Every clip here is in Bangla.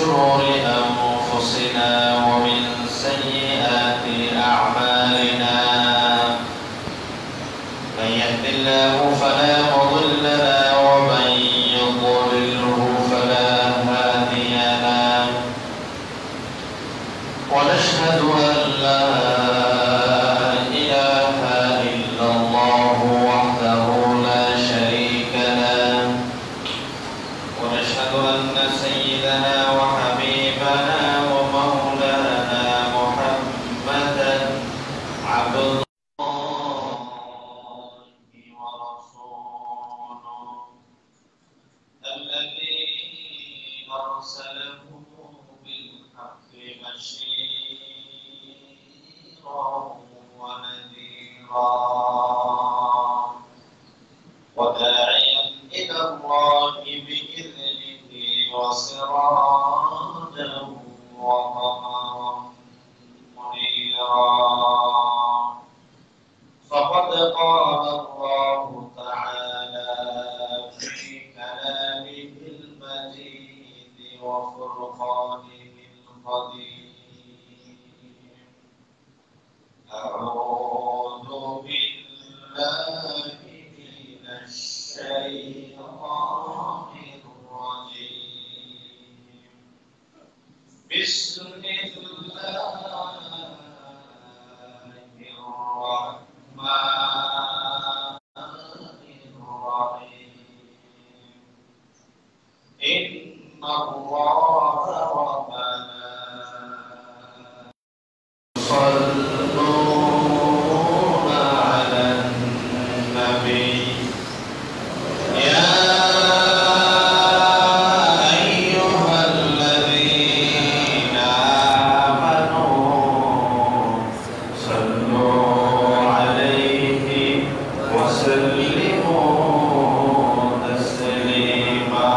شرور أنفسنا ومن سيئات أعمالنا من يهد الله فلا مضل له ومن يضلله فلا هادي له ونشهد أن لا إله إلا الله وحده لا شريك له ونشهد أن سيدنا وحبيبنا ومولانا محمدا عبد الله ورسوله الذي أرسله بالحق بشيرا ونذيرا وداعيا إلى الله بإذنه وسراجا وقمرا منيرا فقد قال الله تعالى في كلامه المجيد وفرقانه القديم أعوذ بالله من الشيطان الرجيم بسم الله الرحمن الرحيم إن الله وملائكته يصلون على النبي يا أيها الذين آمنوا صلوا عليه وسلموا تسليما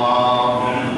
اللهم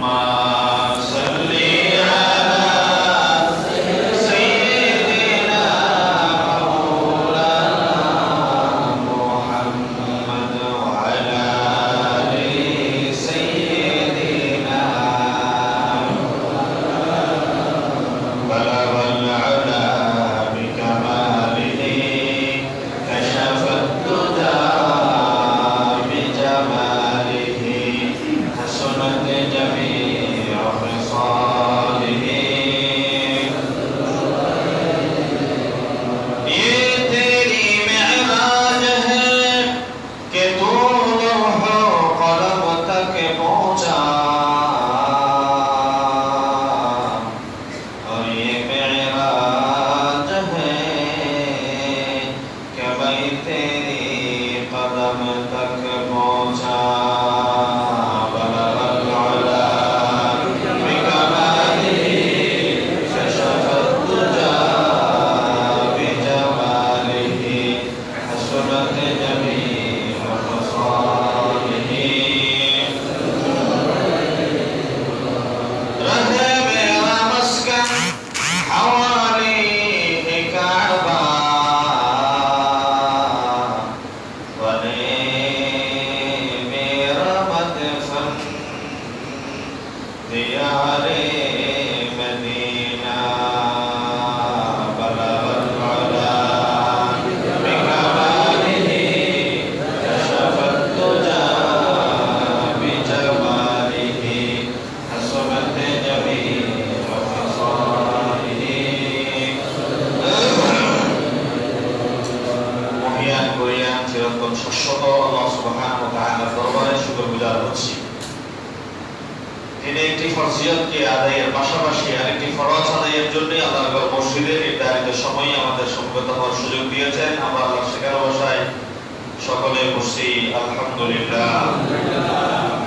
সকলে বসি আলহামদুলিল্লাহ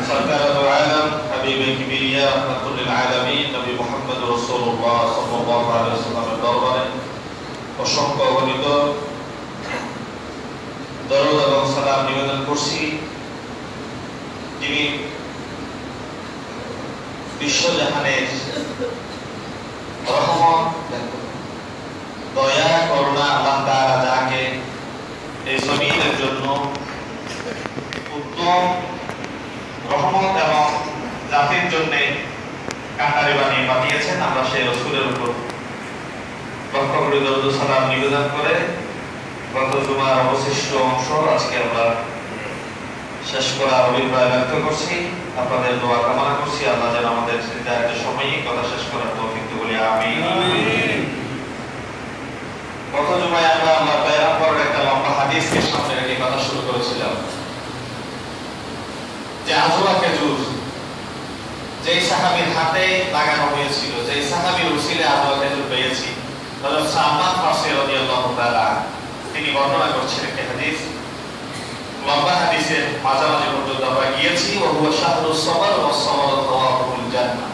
সরকার আলম হাবিবে কিবরিয়া রাহমাতুল লিল আলামিন নবী মুহাম্মদ রাসূলুল্লাহ সাল্লাল্লাহু আলাইহি ওয়াসাল্লামের দরবারে অসংখ্য অগণিত করছি যিনি বিশ্বজাহানের রহমত, দয়া, করুণা আল্লাহ তাআলা যাকে এই জমিনের জন্য উত্তম রহমত এবং জাতির জন্য কান্ডারি বানিয়ে পাঠিয়েছেন, আমরা সেই রাসূলের উপর লক্ষ করে দরুদ সালাম নিবেদন করে গত জুমার অবশিষ্ট অংশ আজকে আমরা শেষ করার অভিপ্রায় ব্যক্ত করছি। আপনাদের দোয়া কামনা করছি, আল্লাহ যেন আমাদের নির্ধারিত সময়ে কথা শেষ করার তৌফিক দেন, বলি আমিন। গত জুমায় আমরা আল্লাহর পয়গম্বরের একটা লম্বা হাদিসকে সামনে রেখে কথা শুরু করেছিলাম যে আজওয়া খেজুর যেই সাহাবীর হাতে লাগানো হয়েছিল, যেই সাহাবীর উসিলে আজওয়া খেজুর পেয়েছি, হযরত সালমান ফারসি রাদিয়াল্লাহু তাআলা তিনি বর্ণনা করছেন একটি হাদিস। লম্বা হাদিসের মাঝামাঝি পর্যন্ত আমরা গিয়েছি। ওয়া হুয়া শাহরুস সবর ওয়া সবরু তাওয়াবুল জান্নাহ।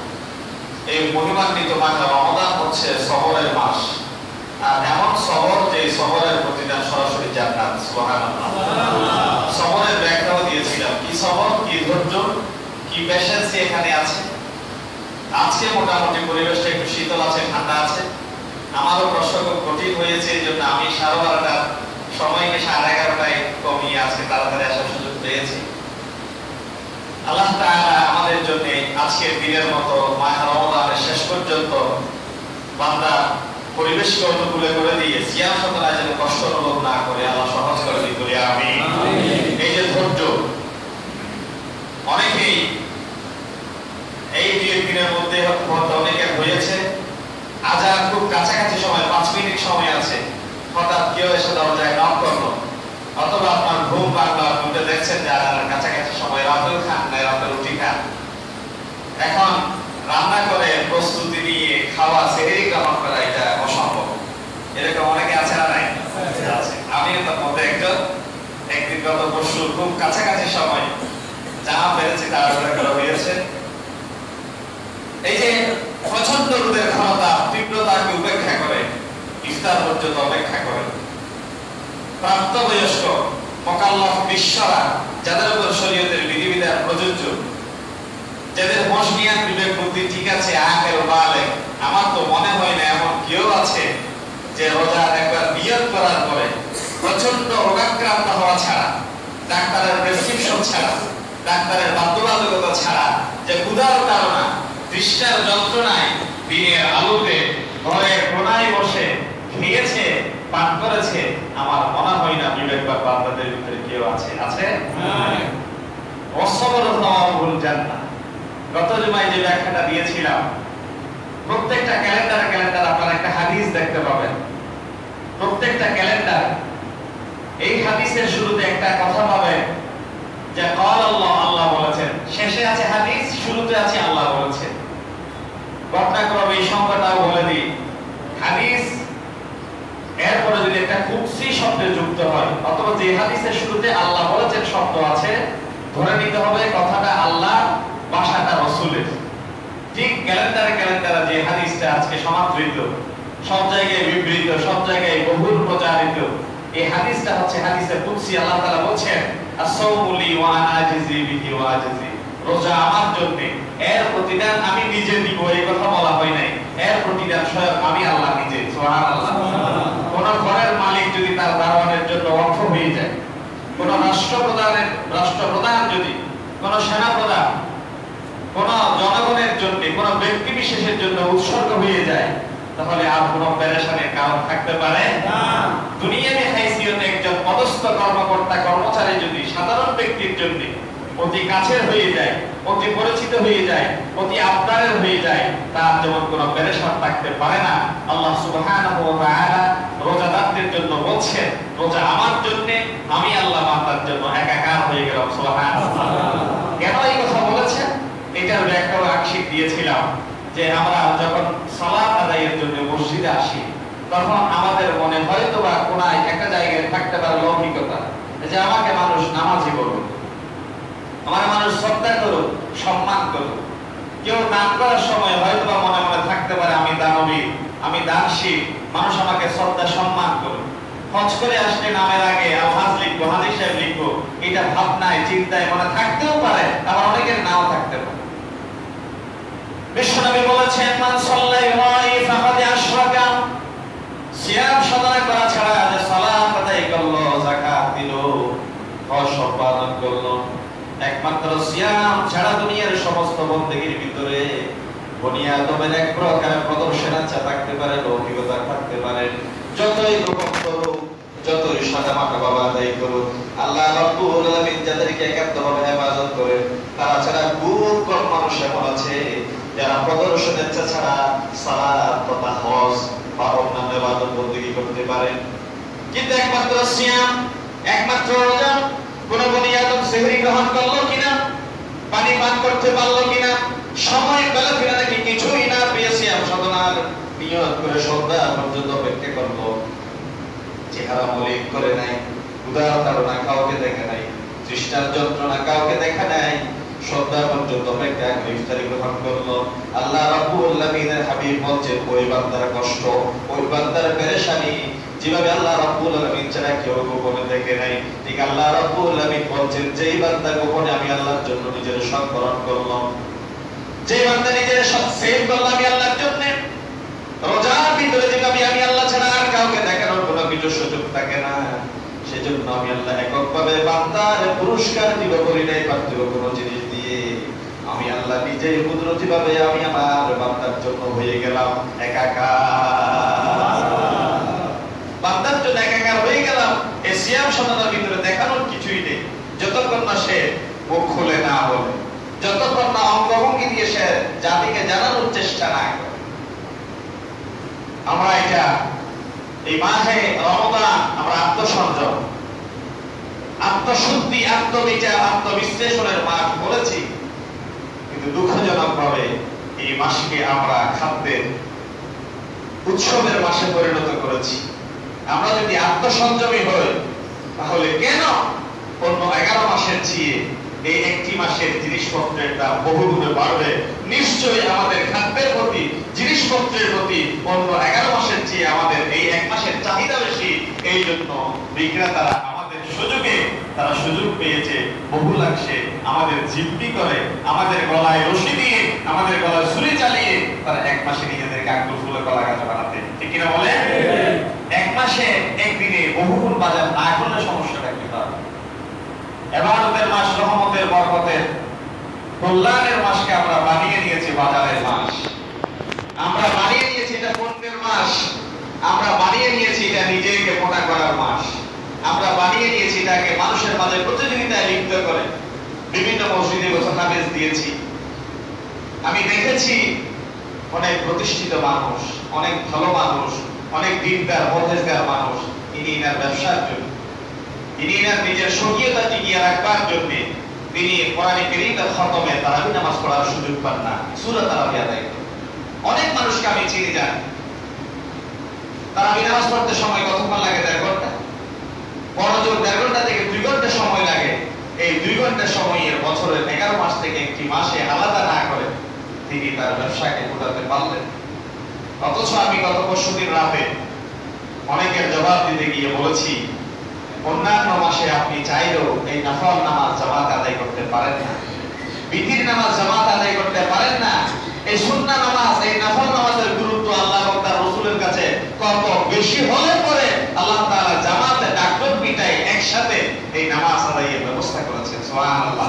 এই মহিমান্বিত মাস রমাদান হচ্ছে সবরের মাস, আর এমন সবর যে সবরের প্রতিদান সরাসরি জান্নাত। সুবহানাল্লাহ। সবরের ব্যাখ্যাও দিয়েছিলাম, কি সবর, কি ধৈর্য, কি পেশেন্সি এখানে আছে। আজকে মোটামুটি পরিবেশটা একটু শীতল আছে, ঠান্ডা আছে। আমারও প্রশ্ন খুব কঠিন হয়েছে, এই জন্য আমি 12:30টার সময়কে 11:30টায় কমিয়ে আজকে তাড়াতাড়ি আসার সুযোগ পেয়েছি। আল্লাহ তাআলা আমাদের জন্য আজকের দিনের মতো মাহ রমাদানের শেষ পর্যন্ত বান্দা পরিবেশকে অনুকূলে করে দিয়ে সিয়াম সাধনা যেন কষ্ট অনুভব না করে আল্লাহ সহজ করে দিন, বলি আমিন। এই যে ধৈর্য, অনেকেই এই 2 দিনের মধ্যে অনেকের হয়েছে আজান খুব কাছাকাছি সময়, 5 মিনিট সময় আছে, হঠাৎ কেউ এসে দরজায় নক করলো, অথবা আপনার ঘুম ভাঙলো, আপনি দেখছেন যে আজানের কাছাকাছি সময়, রাতেও খান নাই, রাতে রুটি খান, এখন রান্না করে প্রস্তুতি নিয়ে খাওয়া, সেহরি গ্রহণ করা এটা অসম্ভব। এরকম অনেকে আছে না নাই? আছে। আমি তার মধ্যে একদিন গত পরশু খুব কাছাকাছি সময় জামা পেরেছি, তাড়াহুড়া করা হয়েছে। এই যে প্রচন্ড রোদের ক্ষমতা, তীব্রতাকে উপেক্ষা করে ইফতার পর্যন্ত অপেক্ষা করে প্রাপ্তবয়স্ক মুকাল্লাফ বিশ্বরা, যাদের উপর শরীয়তের বিধিবিধান প্রযোজ্য, যাদের মশনিয়াত বিবেক বুদ্ধি ঠিক আছে, আকেল বালেগ, আমার তো মনে হয় না এমন কেউ আছে যে রোজার একবার নিয়ত করার পরে প্রচন্ড রোগাক্রান্ত হওয়া ছাড়া, ডাক্তারের প্রেসক্রিপশন ছাড়া, ডাক্তারের বাধ্যবাধকতা ছাড়া, যে ক্ষুধার কারণে, তৃষ্ণার যন্ত্রণায় দিনের আলোতে ঘরের কোনায় বসে খেয়েছে, পান করেছে, আমার মনে হয় না বিবেকবান বান্দাদের ভিতরে কেউ আছে। আছে? অসবর তাওয়াবুল জান্নাহ। গত জুমায় যে ব্যাখ্যাটা দিয়েছিলাম, প্রত্যেকটা ক্যালেন্ডার আপনারা একটা হাদিস দেখতে পাবেন। প্রত্যেকটা ক্যালেন্ডার এই হাদিসের শুরুতে একটা কথা পাবেন যে ক্বাল আল্লাহ, আল্লাহ বলেছেন, শেষে আছে হাদিস, শুরুতে আছে আল্লাহ বলেছেন। ঘটনাক্রমে এই সংখ্যাটাও বলে দিই, হাদিস এরপরে যদি একটা কুদসি শব্দ যুক্ত হয়, অথবা যে হাদিসের শুরুতে আল্লাহ বলেছেন শব্দ আছে, ধরে নিতে হবে কথাটা আল্লাহ, ভাষাটা রাসূলের। ঠিক ক্যালেন্ডারে যে হাদিসটা আজকে সমাদৃত, সব জায়গায় বিবৃত, সব জায়গায় বহুল প্রচারিত, এই হাদিসটা হচ্ছে হাদিসে কুদসি। আল্লাহ তাআলা বলেন, আস-সাওমু লি ওয়া আনা আজজি বিহি ওয়া আজজি, রোজা আমার জন্য, এর প্রতিদান আমি নিজে দিব। এই কথা বলা হয় নাই, এর প্রতিদান স্বয়ং আমি আল্লাহ নিজে। সুবহানাল্লাহ। কোন ঘরের মালিক যদি তার দারোয়ানের জন্য অর্থ হয়ে যায়, কোন রাষ্ট্রপ্রধান যদি, কোন সেনাপ্রধান, কোন জনগণের জন্য, কোন ব্যক্তি বিশেষের জন্য উৎসর্গ হয়ে যায়, তাহলে আর কোন পেরেশানির কারণ থাকতে পারে না। দুনিয়াতে হাইসিয়তে একজন পদস্থ কর্মকর্তা কর্মচারী যদি সাধারণ ব্যক্তির জন্য অতি কাছের হয়ে যায়, অতি পরিচিত হয়ে যায়, অতি আপনারের হয়ে যায়, তার যেমন কোনো পেরেশান থাকতে পারে না, আল্লাহ সুবহানাহু ওয়া তাআলা রোজাদারদের জন্য বলছেন, রোজা আমার জন্য, আমি আল্লাহ বান্দার জন্য একাকার হয়ে গেলাম। সুবহানাল্লাহ। কেন এই কথা বলেছেন? এটার ব্যাখ্যাও আংশিক দিয়েছিলাম যে আমরা যখন সালাত আদায়ের জন্য মসজিদে আসি, তখন আমাদের মনে হয়তো বা কোনায় একটা জায়গায় থাকতে পারে লৌকিকতা, যে আমাকে মানুষ নামাজি বলুক, আমার মানুষ শ্রদ্ধা করুক, সম্মান করুক। কেউ দান করার সময় হয়তো বা মনে মনে থাকতে পারে আমি দানবীর, আমি দানশীল, মানুষ আমাকে শ্রদ্ধা সম্মান করুক। হজ করে আসলে নামের আগে আলহাজ লিখবো, হাজি সাহেব লিখবো, এটা ভাবনায় চিন্তায় মনে থাকতেও পারে, আবার অনেকের নাও থাকতে পারে। বিশ্বনবী বলেছেন, মান সাল্লাই ওয়াই ফাকাদ আশরাকা, সিয়াম সাধনা করা ছাড়া যে সালাত আদায় করলো, যাকাত দিল, হজ সম্পাদন করলো, একমাত্র সিয়াম ছাড়া দুনিয়ার সমস্ত বন্দেগীর ভিতরে বনি আদমের এক প্রকার প্রদর্শন থাকতে পারে, লৌকিকতা থাকতে পারে, যতই রকম করুক, যতই সাদামাটা বাবা আদায় করুক, আল্লাহ রাব্বুল আলামিন যাদেরকে একান্তভাবে ইবাদত করে, তারা ছাড়া খুব কম মানুষ এমন আছে যারা প্রদর্শনের ছাড়া সালাত তথা হজ বা অন্যান্য ইবাদত বন্দেগী করতে পারে। কিন্তু একমাত্র সিয়াম, একমাত্র রোজা, কোন বনি আদম সেহরি গ্রহণ করলো কিনা, পানি পান করতে পারলো কিনা, সময় পেল কিনা, নাকি কিছুই না পেয়ে সিয়াম সাধনার নিয়ত করে সন্ধ্যা পর্যন্ত অপেক্ষা করলো, চেহারা মলিন করে নাই, উদারতা কাউকে দেখে নাই, তৃষ্ণার যন্ত্রণা কাউকে দেখা নাই, সন্ধ্যা পর্যন্ত অপেক্ষা করে ইফতারি গ্রহণ করলো। আল্লাহ রাব্বুল আলামিনের হাবিব বলছেন, ওই বান্দার কষ্ট, ওই বান্দার পেরেশানি যেভাবে আল্লাহ রাব্বুল আলামিন ছাড়া কেউ গোপনে দেখে নাই, ঠিক আল্লাহ রাব্বুল আলামিন বলছেন, যেই বান্দা গোপনে আমি আল্লাহর জন্য নিজের সংবরণ করলো, যেই বান্দা নিজের সব সেভ করলো আমি আল্লাহর জন্য, রোজার ভিতরে যেভাবে আমি আল্লাহ ছাড়া আর কাউকে দেখানোর কোনো কিছু সুযোগ থাকে না, সেজন্য আমি আল্লাহ এককভাবে বান্দার পুরস্কার দিব করি নাই পার্থিব কোনো জিনিস দিয়ে। আমি আল্লাহ নিজেই কুদরতি ভাবে আমি আমার বান্দার জন্য হয়ে গেলাম একাকার, বান্দার জন্য একাকার হয়ে গেলাম। এই সিয়াম সাধনার ভিতরে দেখানোর কিছুই নেই, যতক্ষণ না সে মুখ খুলে না বলে, যতক্ষণ না অঙ্গভঙ্গি দিয়ে সে জাতিকে জানানোর চেষ্টা না করে। আমরা এটা এই মাসে রমজান আমরা আত্মসংযম, আত্মশুদ্ধি, আত্মবিচার, আত্মবিশ্লেষণের মাস বলেছি, কিন্তু দুঃখজনক ভাবে এই মাসকে আমরা খাদ্যের উৎসবের মাসে পরিণত করেছি। আমরা যদি আত্মসংযমী হই, তাহলে কেন অন্য 11 মাসের চেয়ে এই একটি মাসের জিনিসপত্রের দাম বহুগুণে বাড়বে? নিশ্চয়ই আমাদের খাদ্যের প্রতি, জিনিসপত্রের প্রতি অন্য 11 মাসের চেয়ে আমাদের এই এক মাসের চাহিদা বেশি। এই জন্য বিক্রেতারা আমাদের সুযোগে, তারা সুযোগ পেয়েছে বহুলাংশে আমাদের জিম্মি করে, আমাদের গলায় রশি দিয়ে, আমাদের গলায় ছুরি চালিয়ে তারা এক মাসে নিজেদেরকে আঙ্গুল ফুলে কলা গাছ বানাতে, ঠিক কিনা বলে? এক মাসে একদিনে বহুগুণ বাজার না করলে সমস্যাটা কি হবে? ইবাদতের মাস, রহমতের, বরকতের, কল্যাণের মাসকে আমরা বানিয়ে নিয়েছি বাজারের মাস, আমরা বানিয়ে নিয়েছি এটা পণ্যের মাস, আমরা বানিয়ে নিয়েছি এটা নিজেকে মোটা করার মাস, আমরা বানিয়ে নিয়েছি এটাকে মানুষের মাঝে প্রতিযোগিতায় লিপ্ত করে। বিভিন্ন মসজিদে গোছানাবেজ দিয়েছি, আমি দেখেছি অনেক প্রতিষ্ঠিত মানুষ, অনেক ভালো মানুষ, অনেক দিনদার পরহেজগার মানুষ, ইনি ইনার ব্যবসার জন্য, ইনি ইনার নিজের স্বকীয়তা টিকিয়ে রাখবার জন্য তিনি কোরআনে কারীমের খতমে তারাবি নামাজ পড়ার সুযোগ পান না, সূরা তারাবি আদায় করেন। অনেক মানুষকে আমি চিনি জানি, তারাবি নামাজ পড়তে সময় কতক্ষণ লাগে? 1.5 ঘন্টা, বড় জোর 1.5 ঘন্টা থেকে 2 ঘন্টা সময় লাগে। এই 2 ঘন্টা সময়ের বছরের 11 মাস থেকে একটি মাসে আলাদা না করে তিনি তার ব্যবসাকে গোটাতে পারলেন। অথচ আমি গত পরশুদিন রাতে অনেকের জবাব দিতে গিয়ে বলেছি, অন্যান্য মাসে আপনি চাইলেও এই নফল নামাজ জামাত আদায় করতে পারেন না, বিতির নামাজ জামাত আদায় করতে পারেন না। এই সুন্নাহ নামাজ, এই নফল নামাজের গুরুত্ব আল্লাহ এবং তার রাসূলের কাছে কত বেশি হলে পরে আল্লাহ তাআলা জামাতে ডাকবেন পিটাই একসাথে এই নামাজ আদায়ের ব্যবস্থা করেছেন। সুবহানাল্লাহ,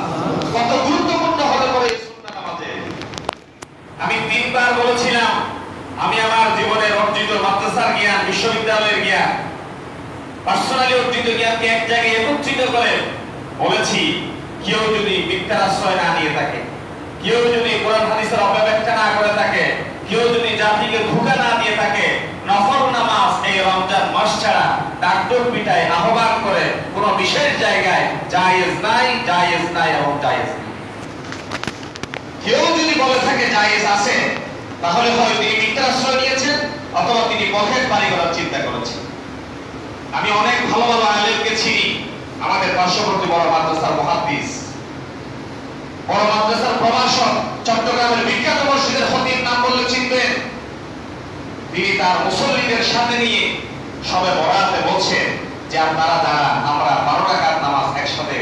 কত গুরুত্বপূর্ণ হলে পরে এই সুন্নাহ নামাজে। আমি 3 বার বলেছিলাম, আমি আমার জীবনের অর্জিত মাদ্রাসার জ্ঞান, বিশ্ববিদ্যালয়ের জ্ঞান, পার্সোনালি অর্জিত জ্ঞানকে এক জায়গায় একত্রিত করে বলেছি, কেউ যদি মিথ্যার আশ্রয় না নিয়ে থাকে, কেউ যদি কোরআন হাদিসের অপব্যাখ্যা না করে থাকে, কেউ যদি জাতিকে ধোঁকা না দিয়ে থাকে, নফল নামাজ এই রমজান মাস ছাড়া ডাকডোর পিটায় আহ্বান করে কোন বিশেষ জায়গায় জায়েজ নাই, জায়েজ নাই এবং জায়েজ নাই। কেউ যদি বলে থাকে জায়েজ আছে, তাহলে হয় তিনি মিথ্যার আশ্রয় নিয়েছেন অথবা তিনি পকেট বাড়ি করার চিন্তা করেছেন। আমি অনেক ভালো ভালো আলেমকে চিনি, আমাদের পার্শ্ববর্তী বড় মাদ্রাসার মুহাদ্দিস, বড় মাদ্রাসার প্রভাষক, চট্টগ্রামের বিখ্যাত মসজিদের খতিব, নাম বললে চিনবেন। তিনি তার মুসল্লিদের সাথে নিয়ে সবে বরাতে বলছেন যে আপনারা যারা আমরা 12 রাকাত নামাজ একসাথে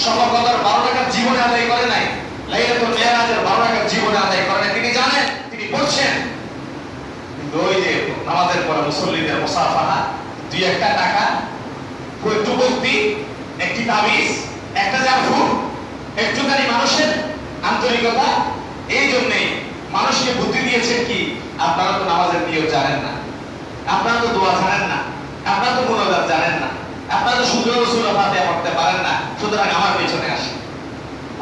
শফা কদর 12 রাকাত জীবনে আদায় করে নাই, লাইলাতুল মিরাজের 12 রাকাত জীবনে আদায় করে নাই। তিনি জানেন, তিনি পড়ছেন, কিন্তু ওই যে নামাজের পরে মুসল্লিদের মুসাফাহা, 2-1 টাকা, একটু ভক্তি, একটি তাবিজ, একটা জাফর, একটুখানি মানুষের আন্তরিকতা। এই জন্যই মানুষকে বুদ্ধি দিয়েছেন কি, আপনারা তো নামাজের নিয়ম জানেন না, আপনারা তো দোয়া জানেন না, আপনারা তো মুনাজাত জানেন না, আপনারা তো সুন্দর সূরা ফাতিহা পড়তে পারেন না, সুতরাং আমার পেছনে আসেন।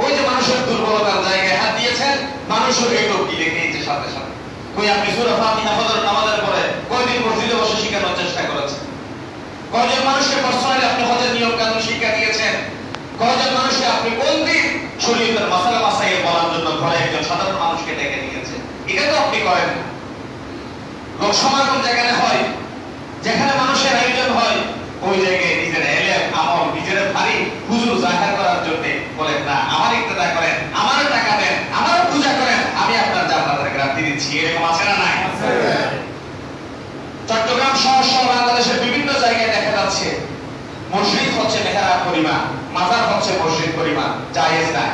ওই যে মানুষের দুর্বলতার জায়গায় হাত দিয়েছেন, মানুষও এই লোকটি লেগে নিয়েছে সাথে সাথে। কই আপনি সূরা ফাতিহা ফজর নামাজের পরে কয়দিন মসজিদে বসে শেখানোর চেষ্টা করেছেন? কয়জন মানুষকে পার্সোনালি আপনি হজের নিয়ম কানুন শিক্ষা দিয়েছেন? কয়জন মানুষকে আপনি কোন দিন শরীয়তের মাসালা মাসাইল বলার জন্য ঘরে একজন সাধারণ মানুষকে ডেকে নিয়েছেন? এটা তো আপনি করেন না। লোক সমাগম যেখানে হয়, যেখানে মানুষের আয়োজন হয়, ওই জায়গায় নিজের এলেম আমল নিজের ভারী হুজুর জাহির করার জন্য বলেন না, আমার ইক্তেদা করেন, আমার টাকা দেন, আমার পূজা করেন, আমি আপনার জান্নাতের গ্যারান্টি দিচ্ছি। এরকম আছে না নাই? চট্টগ্রাম সহ বাংলাদেশের বিভিন্ন জায়গায় দেখা যাচ্ছে মসজিদ হচ্ছে মেহরাব পরিমাণ, মাজার হচ্ছে মসজিদ পরিমাণ। জায়েজ না,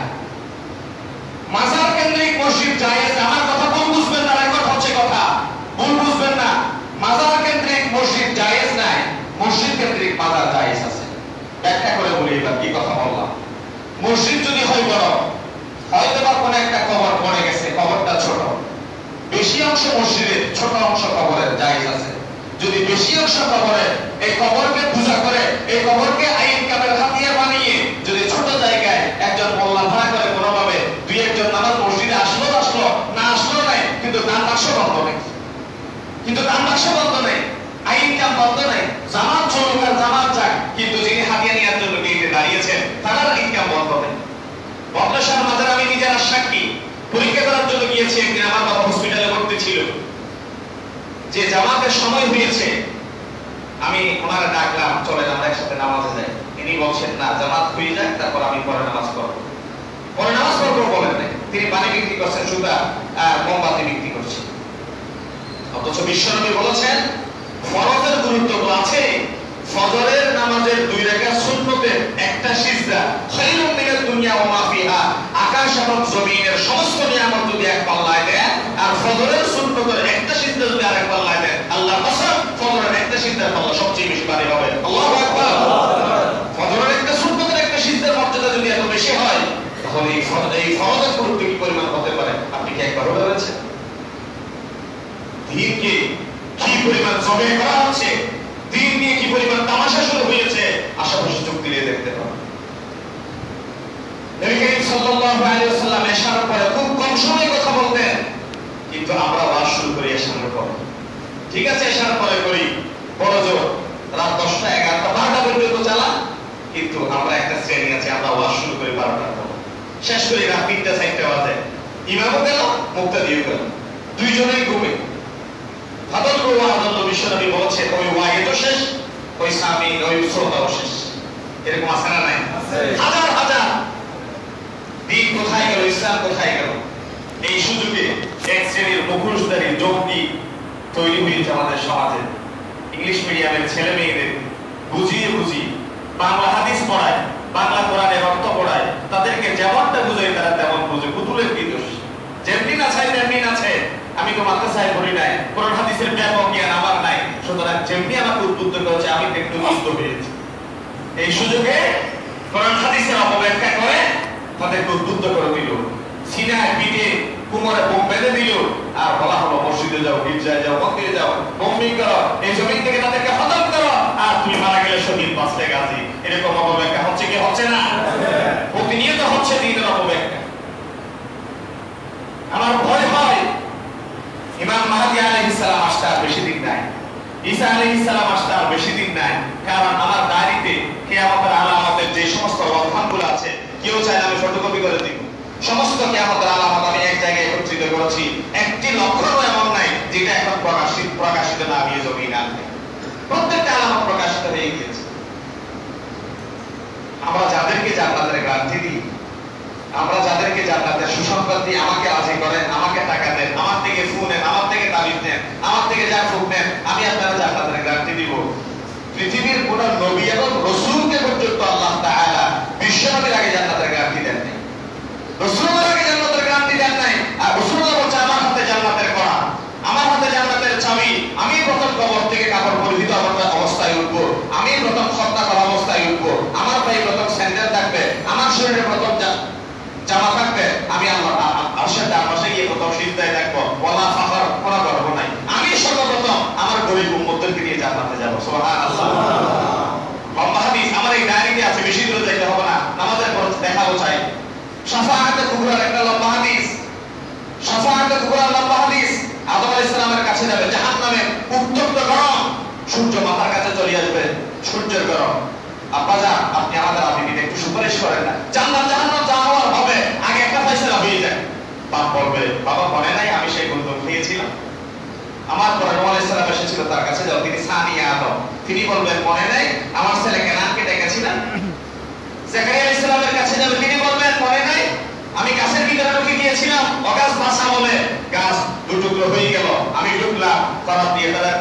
মাজার কেন্দ্রিক মসজিদ জায়েজ না। আমার কথা ভুল বুঝবেন না, রেকর্ড হচ্ছে কথা, ভুল বুঝবেন না। মাজার কেন্দ্রিক মসজিদ জায়েজ নাই, মসজিদ কেন্দ্রিক মাজার জায়েজ আছে। ব্যাখ্যা করে বলি এবার কি কথা বললাম। মসজিদ যদি হয় বড়, হয়তো বা কোনো একটা কবর পড়ে গেছে, কবরটা ছোট, বেশি অংশ মসজিদের, ছোট অংশ কবরের জায়েজ আছে। যদি বেশি অংশ কবরে, এই কবরকে পূজা করে, এই কবরকে আইন কামের হাতিয়ার বানিয়ে যদি ছোট জায়গায় একজন মোল্লা ভাড়া করে কোনোভাবে 2-1 জন নামাজ মসজিদে আসলো না আসলো নাই, কিন্তু দান বাক্স বন্ধ নেই, কিন্তু দান বাক্স বন্ধ নেই, আইন কাম বন্ধ নেই, জামাত চলুক আর জামাত যাক, কিন্তু যিনি হাতিয়া নেওয়ার জন্য গেটে দাঁড়িয়েছেন তার আইন কাম বন্ধ নেই। বদলাশার মাজার আমি নিজের সাক্ষী, পরীক্ষা করার জন্য গিয়েছি একদিন, আমার বাবা হসপিটালে ভর্তি ছিল। যে জামাতের সময় হয়েছে, আমি ওনারা ডাকলাম, চলেন আমরা একসাথে নামাজে যাই। তিনি বলছেন না, জামাত হয়ে যাক, তারপর আমি পরে নামাজ পড়ব। পরে নামাজ পড়বো বলেন নাই, তিনি পানি বিক্রি করছেন, সুতা আর মোমবাতি বিক্রি করছেন। অথচ বিশ্বনবী বলেছেন ফরজের গুরুত্ব তো আছে, ফজরের নামাজের 2 রাকাত সুন্নতের একটা সিজদা খায়রুম মিনাদ দুনিয়া ওয়া মা ফিহা। আকাশ এবং জমিনের সমস্ত নিয়ামত যদি এক পাল্লায় দেন, আর ফজরের সুন্নতের একটা সিজদা যদি আরেক পাল্লায় দেন, আল্লাহর কসম ফজরের একটা সিজদার পাল্লা সবচেয়ে বেশি ভারী হবে। আল্লাহু আকবার। ফজরের একটা সুন্নতের একটা সিজদার মর্যাদা যদি এত বেশি হয়, তাহলে এই ফরজের গুরুত্ব কি পরিমাণ হতে পারে আপনি কি একবার ভেবেছেন? দিনকে কি পরিমাণ জবে করা হচ্ছে, দিন নিয়ে কি পরিমাণ তামাশা শুরু হয়েছে, আশেপাশে চোখ দিয়ে দেখতে পাবেন। নবী করিম সাল্লাল্লাহু আলাইহি ওয়াসাল্লাম এশার পরে খুব কম সময় কথা বলতেন, কিন্তু আমরা ওয়াজ শুরু করি এশার পরে। ঠিক আছে, এশার পরে করি, বড় জোর রাত 10টা 11টা 12টা পর্যন্ত চালা, কিন্তু আমরা একটা শ্রেণী আছে, আমরা ওয়াজ শুরু করি 12টার পর, শেষ করি রাত 3টা 4টা বাজে। ইমামও গেল, মুক্তাদিও গেল, দুইজনেই ঘুমে। বিশ্বনবী বলছেন ওই ওয়াইদও শেষ, ওই সামি ওই শ্রোতাও শেষ। এরকম আছে না নাই? হাজার হাজার দিন কোথায় গেল, ইসলাম কোথায় গেল? এই সুযোগে এক শ্রেণীর মুখোশধারী জঙ্গি তৈরি হয়েছে আমাদের সমাজে। ইংলিশ মিডিয়ামের ছেলে মেয়েদের বুঝিয়ে বাংলা হাদিস পড়ায়, বাংলা কোরআনের অর্থ পড়ায়, তাদেরকে যেমনটা বুঝায় তারা তেমন বুঝে। পুতুলের কি দোষ? যেমনি না চাই তেমনি না চাই। আমি তো মাদ্রাসায় পড়ি নাই, কোরআন হাদিসের ব্যাপক জ্ঞান আমার নাই, সুতরাং যেমনি আমাকে উদ্বুদ্ধ করেছে আমি একটু মুগ্ধ হয়েছি। এই সুযোগে কোরআন হাদিসের অপব্যাখ্যা করে তাদেরকে উদ্বুদ্ধ করে দিল, সিনায় পিঠে কোমরে বোম বেঁধে দিল, আর বলা হলো মসজিদে যাও, গির্জায় যাও, মন্দিরে যাও, বোম্বিং করো, এই জমিন থেকে তাদেরকে খতম করো, আর তুমি মারা গেলে শহীদ 5 গাজী। এরকম অপব্যাখ্যা হচ্ছে কি হচ্ছে না? প্রতিনিয়ত হচ্ছে দিনের অপব্যাখ্যা। আমার ভয় হয় ইমাম মাহদী আলাইহিস সালাম আসতে আর বেশি দিন নাই, ঈসা আলাইহিস সালাম আসতে আর বেশি দিন নাই। কারণ আমার ডায়েরিতে কিয়ামতের আলামতের যে সমস্ত লক্ষণগুলো আছে, কেউ চাইলে আমি ফটোকপি করে দিব। সমস্ত কিয়ামতের আলামত আমি এক জায়গায় একত্রিত করেছি, একটি লক্ষণও এমন নাই যেটা এখন প্রকাশিত না হয়ে জমিনে আসবে। প্রত্যেকটা আলামত প্রকাশিত হয়ে গিয়েছে। আমরা যাদেরকে জান্নাতের গ্যারান্টি দিই, আমরা যাদেরকে জান্নাতের সুসংবাদ দিই, আমাকে রাজি করেন, আমাকে টাকা দেন, আমার থেকে ফু নেন, আমার থেকে তাবিজ নেন, আমার থেকে যা ফুক নেন, আমি আপনারা জান্নাতের গ্যারান্টি দিব। পৃথিবীর কোন নবী এবং রাসূলকে পর্যন্ত আল্লাহ তাআলা বিশ্বনবীর আগে জান্নাতের গ্যারান্টি দেন নাই, রাসূলুল্লাহর আগে জান্নাতের গ্যারান্টি দেন নাই। আর রাসূলুল্লাহ বলছে আমার হাতে জান্নাতের কড়া, আমার হাতে জান্নাতের চাবি, আমি প্রথম কবর থেকে কাপড় পরিহিত অবস্থায় উঠবো, আমি প্রথম খতনা করা অবস্থায় উঠবো, আমার পায়ে প্রথম স্যান্ডেল থাকবে, আমার শরীরে প্রথম জামা থাকবে, আমি আল্লাহ আরশের ডান পাশে গিয়ে প্রথম সিজদায় থাকবো, ওয়ালা ফাখর, কোনো গর্ব নাই, আমি সর্বপ্রথম আমার গরীব উম্মতদেরকে নিয়ে জান্নাতে যাব। সুবহানাল্লাহ। লম্বা হাদিস আমার এই ডায়েরিতে আছে, বেশি দূরে যাইতে হবে না, নামাজের পর দেখাবো চাই। শাফাআতে কুবরার একটা লম্বা হাদিস, শাফাআতে কুবরার লম্বা হাদিস। আদম আলাইহিস সালামের কাছে যাবে, জাহান্নামের উত্তপ্ত গরম, সূর্য মাথার কাছে চলে আসবে, সূর্যের গরম। আব্বাজান আপনি আমাদের আবিদিকে একটু সুপারিশ করেন না, জান্নাত জাহান্নাম যা হওয়ার হবে, আগে একটা ফয়সালা হয়ে যায়। বাপ বলবে, বাবা মনে নাই আমি সেই গুন্দম খেয়েছিলাম, আমার পরে নূহ আলাইহিস সালাম এসেছিল তার কাছে যাও, তিনি সানিয়া আদম, তিনি বলবেন মনে নাই আমার ছেলে কেনানকে ডেকেছিলাম। জাকারিয়া আলাইহিস সালামের কাছে যাবে, তিনি বলবেন মনে নাই আমি গাছের ভিতরে ঢুকে গিয়েছিলাম, অগাছ বাসা বলে গাছ দুটুকরো হয়ে গেল, আমি ঢুকলাম করাত দিয়ে তারা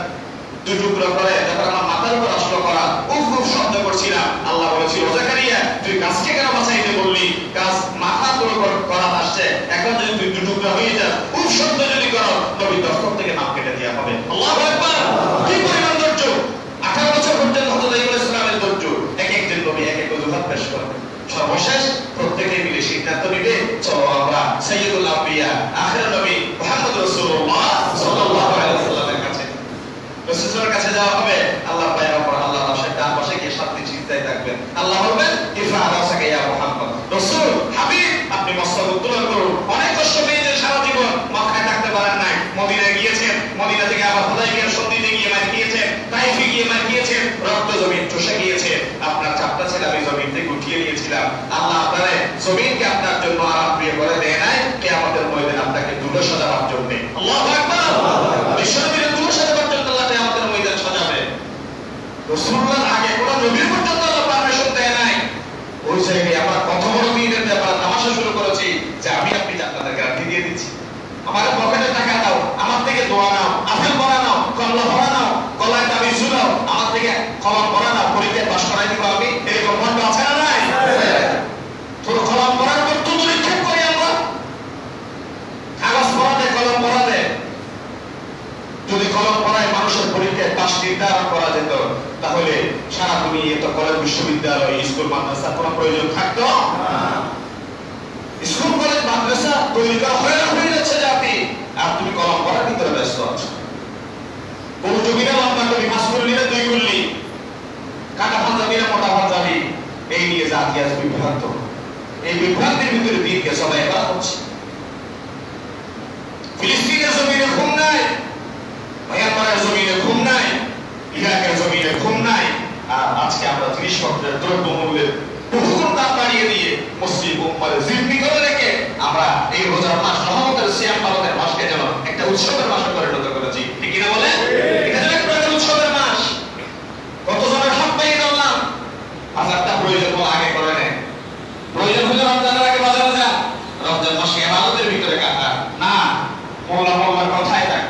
দুটুকরো করে, যখন আমার মাথার উপর আসলো করা, উফ উফ শব্দ করছিলাম, আল্লাহ বলেছিল জাকারিয়া তুই গাছকে কেন বাঁচাইতে বললি, গাছ মাথার উপর করাত আসছে, এখন যদি তুই দুটুকরো হয়ে যাস, উফ শব্দ যদি করো, নবী দস্তক থেকে নাম কেটে দেওয়া হবে। আল্লাহু আকবার। কি পরিমাণ ধৈর্য! 18 বছর পর্যন্ত হযরত আইয়ুব আলাইহিস সালামের ধৈর্য, এক একজন নবী এক এক অজুহাত পেশ করবে, সর্বশেষ প্রত্যেকে মিলে সিদ্ধান্ত নিবে, চলো আমরা সাইয়্যিদুল আম্বিয়া আখির নবী মুহাম্মদ রাসূলুল্লাহ সাল্লাল্লাহু আলাইহি ওয়াসাল্লামের কাছে, রাসূলের কাছে যাওয়া হবে। আল্লাহ পায়ের উপর আল্লাহ রাশের ডান পাশে গিয়ে সাতটি চিন্তায় থাকবেন, আল্লাহ বলবেন ইরফা রাসাকা ইয়া মুহাম্মদ, রাসূল হাবিব আপনি মস্তক উত্তোলন করুন। অনেক কষ্ট পেয়েছেন সারা জীবন, মক্কায় থাকতে পারেন নাই, মদিনায় গিয়েছেন, মদিনা থেকে আবার হুদায়বিয়ার সন্ধিতে গিয়ে মার খেয়েছেন, তাইফে গিয়ে মার খেয়েছেন, রক্ত জমিন চষে গিয়েছে, আপনার চাপটা ছিল আমি জমিন থেকে উঠিয়ে নিয়েছিলাম। আল্লাহ আপনারে জমিনকে আপনার জন্য আরাম প্রিয় করে দেয় নাই, কিয়ামতের ময়দানে আপনাকে ধুলো সাজাবার জন্য। আল্লাহু আকবার। বিশ্বনবীর ধুলো সাজাবার জন্য আল্লাহ কিয়ামতের ময়দান সাজাবে। রাসূলুল্লাহর আগে কোন নবীর পর্যন্ত আল্লাহ পারমিশন দেয় নাই। ওই জায়গায় আমরা কত বড় দিনের ব্যাপার তামাশা শুরু করেছি যে আমি আপনি জান্নাতের গ্যারান্টি দিয়ে দিচ্ছি, আমার পকেটে টাকা দাও, আমার থেকে দোয়া নাও, আপেল ভরা নাও, কমলা ভরা নাও, গলায় তাবিজ ঝুলাও, আমার থেকে কলম ভরা নাও, পরীক্ষায় পাস করাই দিব আমি, এরকম মন্ড আছে না নাই? তোর কলম ভরার পর তো পরীক্ষা করি আমরা, কাগজ ভরা দে, কলম ভরা দে। যদি কলম ভরায় মানুষের পরীক্ষায় পাস নির্ধারণ করা যেত, তাহলে সারা দুনিয়া তো কলেজ বিশ্ববিদ্যালয় স্কুল মাদ্রাসা কোনো প্রয়োজন থাকতো না। স্কুল কলেজ মাদ্রাসা তৈরি করা হয়ে যাচ্ছে জাতি, আর তুমি কলম করার ভিতরে ব্যস্ত আছো। কোন জমিনা লম্বা করি, মাছ করলিরা দুই করলি, কাটা পাঞ্জাবিরা মোটা পাঞ্জাবি, এই নিয়ে জাতি আজ বিভ্রান্ত। এই বিভ্রান্তির ভিতরে দিনকে সবাই করা হচ্ছে। ফিলিস্তিনের জমিনে ঘুম নাই, মায়ানমারের জমিনে ঘুম নাই, ইরাকের জমিনে ঘুম নাই, আর আজকে আমরা জিনিসপত্রের দ্রব্যমূল্যের বহুগুণ দাম বাড়িয়ে দিয়ে মুসলিম উম্মাহকে জিম্মি করে রেখে আমরা এই রোজার মাস রহমতের সিয়াম পালনের মাসকে যেন একটা উৎসবের মাসে পরিণত করেছি। ঠিক কিনা বলে? এটা যেন একটা উৎসবের মাস। কতজনের হক পেয়ে গেলাম, বাজারটা প্রয়োজন বলে আগে করে নেয়, প্রয়োজন হলে রমজানের আগে বাজারে যান, রমজান মাসে ইবাদতের ভিতরে কাটা না, মোল্লার কথাই থাক,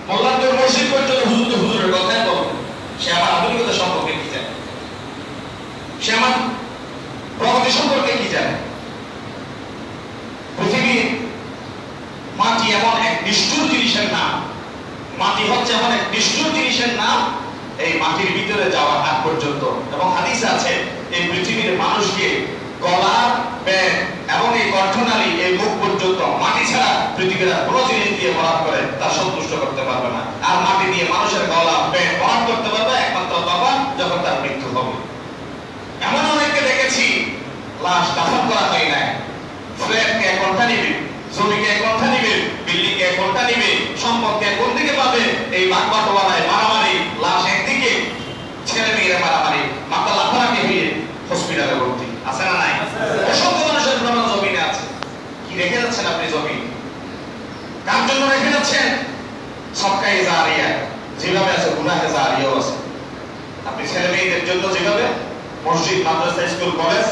মোল্লার তো মসজিদ পর্যন্ত হুজুরের কথাই বলবে, সে আমার আধুনিকতা সম্পর্কে কি জানে, সে আমার প্রগতি সম্পর্কে কি জানে? পৃথিবীর মাটি এমন এক নিষ্ঠুর জিনিসের নাম, মাটি হচ্ছে এমন এক নিষ্ঠুর জিনিসের নাম, এই মাটির ভিতরে যাওয়ার আগ পর্যন্ত, এবং হাদিসে আছে এই পৃথিবীর মানুষকে গলা, পেট এবং এই কণ্ঠনালী, এই মুখ পর্যন্ত মাটি ছাড়া পৃথিবীর কোনো জিনিস দিয়ে ভরাট করে তা সন্তুষ্ট করতে পারবে না। আর মাটি দিয়ে মানুষের গলা, পেট ভরাট করতে পারবে একমাত্র তখন যখন তার মৃত্যু হবে। এমন অনেককে দেখেছি লাশ দাফন করা হয় নাই, ফ্ল্যাটকে এক ঘন্টা নিবে, জমিকে এক ঘন্টা নিবে, বিল্ডিং কে এক ঘন্টা নিবে, সম্পদকে কোন দিকে পাবে, এই বাগবাটোয়ারায় মারামারি, লাশ একদিকে, ছেলে মেয়েরা মারামারি, মাথা লাফালাফি হয়ে হসপিটালে ভর্তি আছে না নাই? অসংখ্য মানুষের প্রমাণ জমিনে আছে। কি রেখে যাচ্ছেন আপনি জমিন? কার জন্য রেখে যাচ্ছেন? সবকাই জারিয়া, যেভাবে আছে গুনাহে জারিয়াও আছে। আপনি ছেলে মেয়েদের জন্য যেভাবে মসজিদ, মাদ্রাসা, স্কুল, কলেজ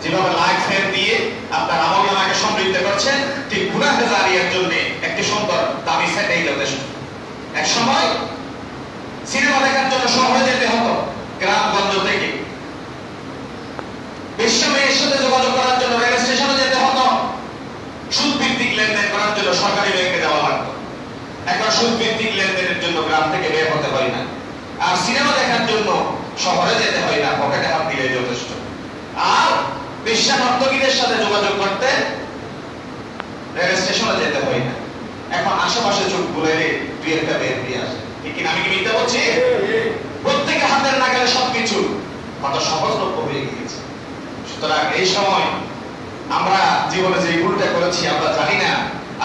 যেভাবে লাইট ফ্যান দিয়ে আপনার আমলনামাকে সমৃদ্ধ করছেন, ঠিক গুনাহে জারিয়ার জন্য একটি সুন্দর দামি সেটাই যথেষ্ট। এক সময় সিনেমা দেখার জন্য শহরে যেতে হতো গ্রামগঞ্জ থেকে, বেশ্যামেশ সরকারি ব্যাংকে যাওয়া লাগতো। এখন সুদ ভিত্তিক লেনদেনের জন্য গ্রাম থেকে বের হতে হয় না, আর সিনেমা দেখার জন্য শহরে যেতে হয় না, পকেটে হাত দিলে যথেষ্ট। আর বেশ্যা নর্তকীদের সাথে যোগাযোগ করতে রেল স্টেশনে যেতে হয় না। এখন আশেপাশে চোখ বুলে দুই একটা বের দিয়ে আসে, ঠিক কিনা? আমি কি মিথ্যা বলছি? প্রত্যেকের হাতের নাগালে সবকিছু কত সহজলভ্য হয়ে গিয়েছে। সুতরাং এই সময় আমরা জীবনে যে ভুলটা করেছি আমরা জানি না,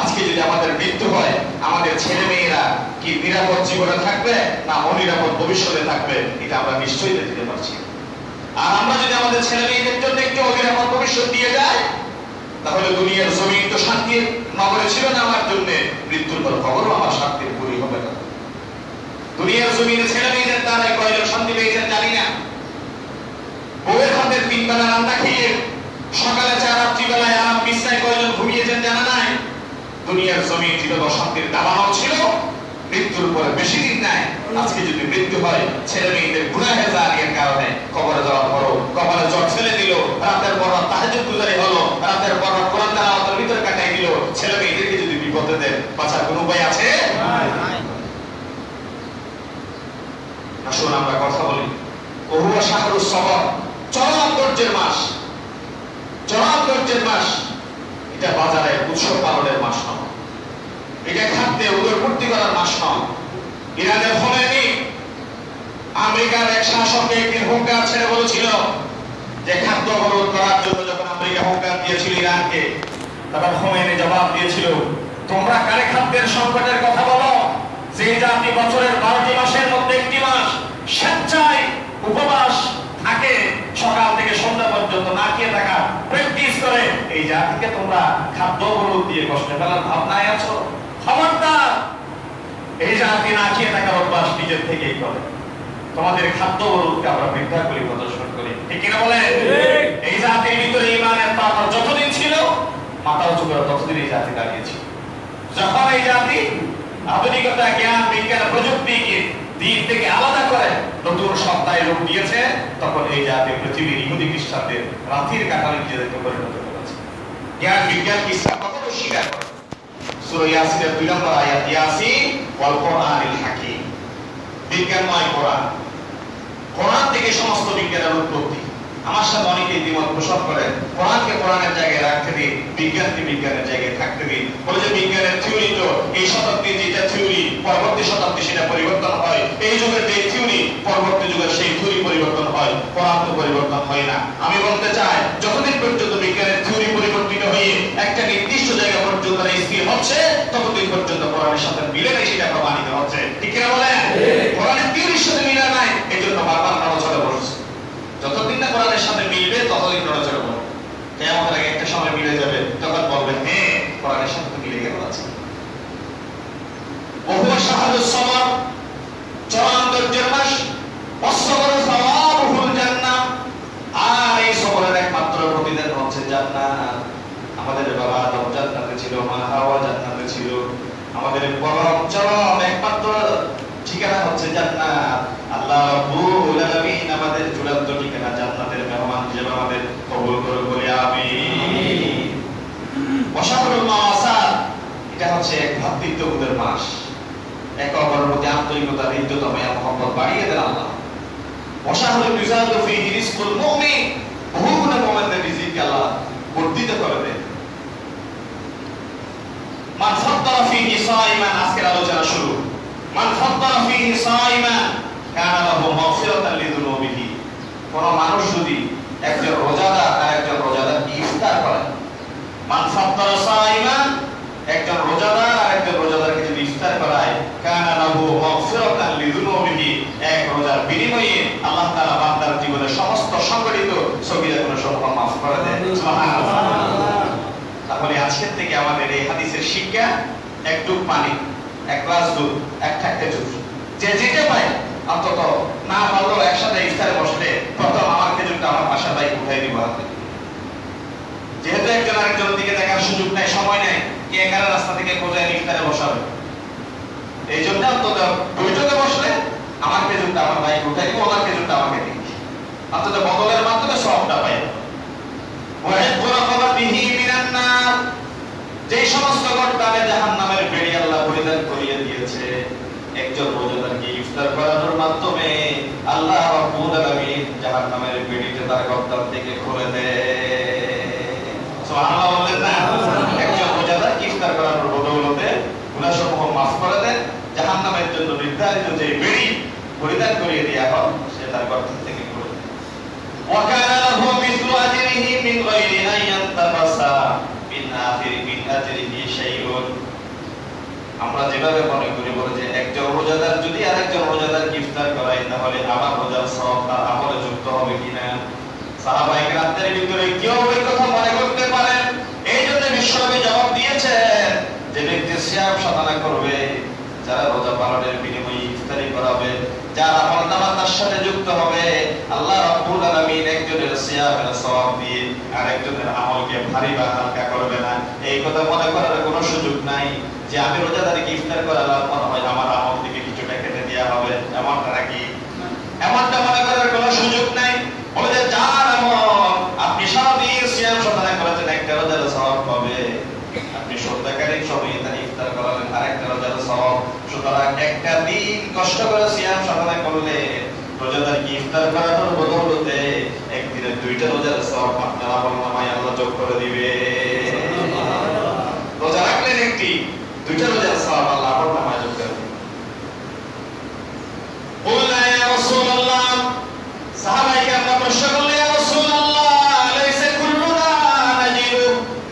আজকে যদি আমাদের মৃত্যু হয় আমাদের ছেলে মেয়েরা কি নিরাপদ জীবনে থাকবে না অনিরাপদ ভবিষ্যতে থাকবে, এটা আমরা নিশ্চয়ই দিতে পারছি। আর আমরা যদি আমাদের ছেলে মেয়েদের জন্য একটু অনিরাপদ ভবিষ্যৎ দিয়ে যাই, তাহলে দুনিয়ার জমিন তো শান্তির নগরে ছিল না আমার জন্য, মৃত্যুর পর খবরও আমার শান্তির পুরি হবে না। দুনিয়ার জমিনে ছেলে মেয়েদের দ্বারা কয়জন শান্তি পেয়েছেন জানি না। বউয়ের হাতের 3 বেলা রান্না খেয়ে সকালে 4 রাত্রিবেলায় আরাম বিছানায় কয়জন ঘুমিয়েছেন জানা নাই। দুনিয়ার জমিন ছিল অশান্তির দাবানল ছিল, মৃত্যুর পরে বেশি দিন নাই। আজকে যদি মৃত্যু হয় ছেলে মেয়েদের গুনাহে জারির কারণে কবরে যাওয়ার পরও কবরে জট ফেলে দিল, রাতের পর রাত তাহাজ্জুদ গুজারি হলো, রাতের পর রাত কোরআন তেলাওয়াতের ভিতর কাটাই দিল, ছেলে মেয়েদেরকে যদি বিপদে দেন বাঁচার কোনো উপায় আছে? আসুন আমরা কথা বলি। ওহুয়া শাহরুস সবর, চরম ধৈর্যের মাস, চরম ধৈর্যের মাস। এটা বাজারে উৎসব পালনের মাস নয়, এটা খাদ্যে উদরপূর্তি করার মাস নয়। ইরানের খোমেনি আমেরিকার এক শাসককে একদিন হুঙ্কার ছেড়ে বলেছিল যে খাদ্য অবরোধ করার জন্য যখন আমেরিকা হুঙ্কার দিয়েছিল ইরানকে, তখন খোমেনি জবাব দিয়েছিল, তোমরা কারে খাদ্যের সংকটের কথা বলো? যে জাতি বছরের 12টি মাসের মধ্যে একটি মাস স্বেচ্ছায় উপবাস থাকে, সকাল থেকে সন্ধ্যা পর্যন্ত না খেয়ে থাকা প্র্যাকটিস করে, এই জাতিকে তোমরা খাদ্য অবরোধ দিয়ে কষ্ট ফেলার ভাবনায় আছো? খবরদার, এই জাতি না খেয়ে থাকার অভ্যাস নিজের থেকেই করে। তোমাদের খাদ্য অবরোধকে আমরা বৃদ্ধা করি, প্রদর্শন করি, ঠিক কিনা বলে? এই জাতির ভিতরে ইমানের পাথর যতদিন ছিল মাথা উঁচু করে ততদিন এই জাতি দাঁড়িয়েছিল। যখন এই জাতি আধুনিকতা, জ্ঞান, বিজ্ঞান, প্রযুক্তিকে দিন থেকে আলাদা করে নতুন সত্তায় রূপ দিয়েছে, তখন এই জাতি পৃথিবীর ইহুদি খ্রিস্টানদের রাতির কাটালে নিজেদেরকে পরিণত করেছে। জ্ঞান বিজ্ঞান কি কখনো স্বীকার করে? সূরা ইয়াসিনের 2 নম্বর আয়াত, ইয়াসিন ওয়াল কোরআনিল হাকীম, বিজ্ঞানময় কোরআন। কোরআন থেকে সমস্ত বিজ্ঞানের উৎপত্তি। আমার সাথে অনেকেই দ্বিমত পোষণ করেন, কোরআনকে কোরআনের জায়গায় রাখতে দিন, বিজ্ঞানকে বিজ্ঞানের জায়গায় থাকতে দিন। বলে যে বিজ্ঞানের থিওরি তো এই শতাব্দীর যেটা থিওরি পরবর্তী শতাব্দী সেটা পরিবর্তন হয়, এই যুগের যে থিওরি পরবর্তী যুগের সেই থিওরি পরিবর্তন হয়, কোরআন তো পরিবর্তন হয় না। আমি বলতে চাই, যতদিন পর্যন্ত বিজ্ঞানের থিওরি পরিবর্তিত হয়ে একটা নির্দিষ্ট জায়গা পর্যন্ত স্থির হচ্ছে, ততদিন পর্যন্ত কোরআনের সাথে মিলে নেই, সেটা প্রমাণিত হচ্ছে, ঠিক কিনা বলেন? কোরআনের থিওরির সাথে মিলে নাই, এই জন্য বারবার নড়াচড়া বলছে। যতদিন না কোরআনের সাথে মিলবে ততদিন নড়াচড়া বলবে। কিয়ামতের আগে একটা সময় মিলে যাবে, তখন বলবেন হ্যাঁ কোরআনের সাথে তো মিলে গেল আছে। ওহুয়া শাহরুস সবর, চরম ধৈর্যের মাস। ওয়াসসবরু সাওয়াবুহুল জান্নাহ, আর এই সবরের একমাত্র প্রতিদান হচ্ছে জান্নাত। আমাদের বাবা আদম জান্নাতে ছিল, মা হাওয়া জান্নাতে ছিল, আমাদের পরম চরম একমাত্র ঠিকানা হচ্ছে জান্নাত। আল্লাহ রাব্বুল আলামিন আমাদের চূড়ান্ত ঠিকানা জান্নাতের মেহমান হিসেবে আমাদের কবুল করুন, বলি আমিন। ওয়াশাহরুল মাওয়াসাত, এটা হচ্ছে এক ভ্রাতৃত্ববোধের মাস। একে অপরের প্রতি আন্তরিকতা, হৃদ্যতা, মায়া মহব্বত বাড়িয়ে দেন আল্লাহ। ওয়াশাহরুল ইউজাদু ফীহি রিজকুল মুমিন, বহু গুণে মুমিনদের রিজিককে আল্লাহ বর্ধিত করে দেন। মান ফাদ্দারা ফীহি সাইমান, আজকের আলোচনা শুরু। মান ফাদ্দারা ফীহি সাইমান কানা লাহু মাগফিরাতান লিযুনুবিহি, কোন মানুষ যদি একজন রোজাদার আর একজন রোজাদারকে ইফতার করে, মান ফাদ্দারা সাইমান, একজন রোজাদার আর একজন রোজাদারকে যদি ইফতার করায়, কানা লাহু মাগফিরাতান লিযুনুবিহি, এক রোজার বিনিময়ে আল্লাহ তাআলা বান্দার জীবনের সমস্ত সংগঠিত সগীরা গুনাহ মাফ করে দেন। সুবহানাল্লাহ। তাহলে আজকের থেকে আমাদের এই হাদিসের শিক্ষা, এক ডুব পানি, এক গ্লাস দুধ, এক ঠাক্কা জুস, যে যেটা পায় অন্তত না পারলেও একসাথে ইফতারে বসলে প্রথম আমার খেজুরটা আমার বাসার বাইক উঠাই দিব হাতে। যেহেতু একজন আরেকজনের দিকে দেখার সুযোগ নাই, সময় নাই, কে কারা রাস্তা থেকে বোঝায় ইফতারে বসাবে, এই জন্য অন্তত বৈঠকে বসলে আমার খেজুরটা আমার বাইক উঠাই দিব, ওনার খেজুরটা আমাকে দিন, অন্তত বদলের মাধ্যমে সবটা পাই। যে সমস্ত গর্দানে জাহান্নামের বেড়ি আল্লাহ পরিধান করিয়ে দিয়েছে, একজন রোজাদারকে ইফতার করানোর মাধ্যমে আল্লাহ রাব্বুল আলামিন জাহান্নামের বেড়িতে তার গর্দান থেকে খুলে দেয়। সুবহানাল্লাহ বলেন না? একজন রোজাদারকে ইফতার করানোর বদৌলতে গুনাহসমূহ মাফ করে দেন, জাহান্নামের জন্য নির্ধারিত যে বেড়ি পরিধান করিয়ে দেয়া হয় সে তার গর্দান থেকে খুলে দেয়। ওয়া কানা লাহু মিসলু আজরিহি মিন গায়রি আন ইয়ানতাবাসা মিন আজরিহি শাইউন। আমরা যেভাবে মনে করি বলে যে একজন রোজাদার যদি আরেকজন রোজাদারকে ইফতার করায় তাহলে আমার রোজার সওয়াব তার আমলে যুক্ত হবে কিনা, সাহাবায়ে কেরামদের ভিতরে কেউ এই কথা মনে করতে পারেন। এই জন্য বিশ্বনবী জবাব দিয়েছেন যে ব্যক্তি সিয়াম সাধনা করবে, যারা রোজা পালনের বিনিময়ে ইফতারি করাবে, যার আমলনামা তার সাথে যুক্ত হবে, আল্লাহ রাব্বুল আলামিন একজনের সিয়ামের সওয়াব দিয়ে আরেকজনের আমলকে ভারী বা হালকা করবে না। এই কথা মনে করার কোনো সুযোগ নাই যে আমি রোজাদারকে ইফতার করালাম মনে হয় আমার আমল থেকে কিছুটা কেটে দেওয়া হবে, এমনটা নাকি? এমনটা মনে করার কোনো সুযোগ নাই। বলে যে যার আমল আপনি সারাদিন সিয়াম সাধনা করেছেন একটা রোজার সওয়াব পাবে, আপনি সত্যাকারী সবাই তার ইফতার করালেন আরেকটা রোজার সওয়াব। সুতরাং একটা দিন কষ্ট করে সিয়াম সাধনা করলে রোজাদারকে ইফতার করানোর বদৌলতে একদিনের দুইটা রোজার সওয়াব আপনার আমলনামায় আল্লাহ যোগ করে দিবে। রোজা রাখলেন একটি, দুইটা রোজার সওয়াব আল্লাহ আমলনামায় যোগ করে দিবে। বললেন ইয়া রাসূলুল্লাহ, সাহাবায়ে কেরাম প্রশ্ন করলেন ইয়া রাসূলুল্লাহ লাইসা কুল্লুনা নাজিদু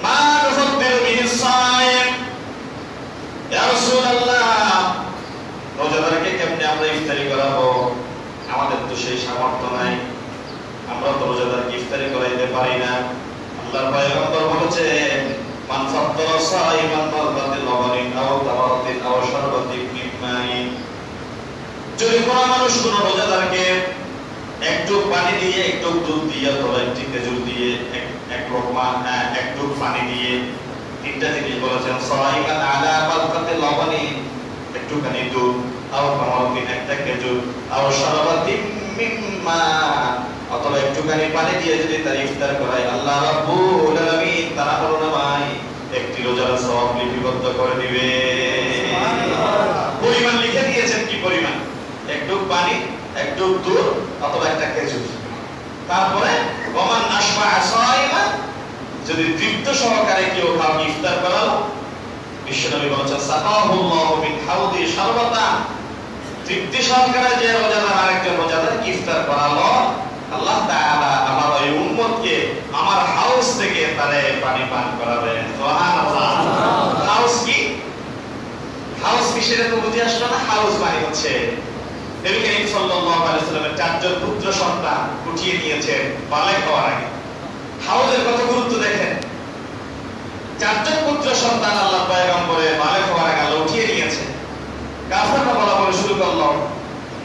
মা নুফাদ্দিলু বিহি সাইম। ইয়া রাসূলুল্লাহ, রোজাদারকে কেমনে আমরা ইফতারি করাবো? আমাদের তো সেই সামর্থ্য নাই, আমরা তো রোজাদারকে ইফতারি করাইতে পারি না। আল্লাহর পয়গম্বর বলেছেন মান ফাত্তারা সাইমান বারবাতিল লাবানিন আও তাওরাতিন আও শারবাতিন মিন মাইন। যদি কোন মানুষ কোন রোজাদারকে একটু পানি দিয়ে, একটু দুধ দিয়ে অথবা একটু খেজুর দিয়ে, এক লোকমা একটু পানি দিয়ে, তিনটা জিনিস বলেছেন, সাইমান আলা বারবাতিল লাবানিন একটুখানি দুধ, আও তাওরাতিন একটা খেজুর, আও শারবাতিন মিন মা অথবা একটুখানি পানি দিয়ে যদি তার ইফতার করায় আল্লাহ রাব্বুল আলামিন তার আমলনামায় একটি রোজার সওয়াব লিপিবদ্ধ করে দিবে। পরিমাণ লিখে দিয়েছেন, কি পরিমাণ? একটু পানি, একটু দুধ অথবা একটা খেজুর। তারপরে ওমান আশবা সাইমা, যদি তৃপ্ত সহকারে কেউ কাউকে ইফতার করালো, বিশ্বনবী বলেছেন সাকাহুল্লাহু মিন হাউদি শারবাতা, তৃপ্তি সহকারে যে রোজাদার আরেকজন রোজাদারকে ইফতার করালো আল্লাহ তাআলা আমার ওই উম্মতকে আমার হাউস থেকে তারে পানি পান করাবেন। সুবহানাল্লাহ। হাউস কি? হাউস কি সেটা তো বুঝে আসলো না? হাউস মানে হচ্ছে নবী করিম সাল্লাল্লাহু আলাইহি ওয়াসাল্লামের চারজন পুত্র সন্তান উঠিয়ে নিয়েছেন বালেগ হওয়ার আগে। হাউসের কত গুরুত্ব দেখেন। চারজন পুত্র সন্তান আল্লাহ পয়গম্বরের বালেগ হওয়ার আগে আল্লাহ উঠিয়ে নিয়েছে। কাফেররা বলা বলে শুরু করলো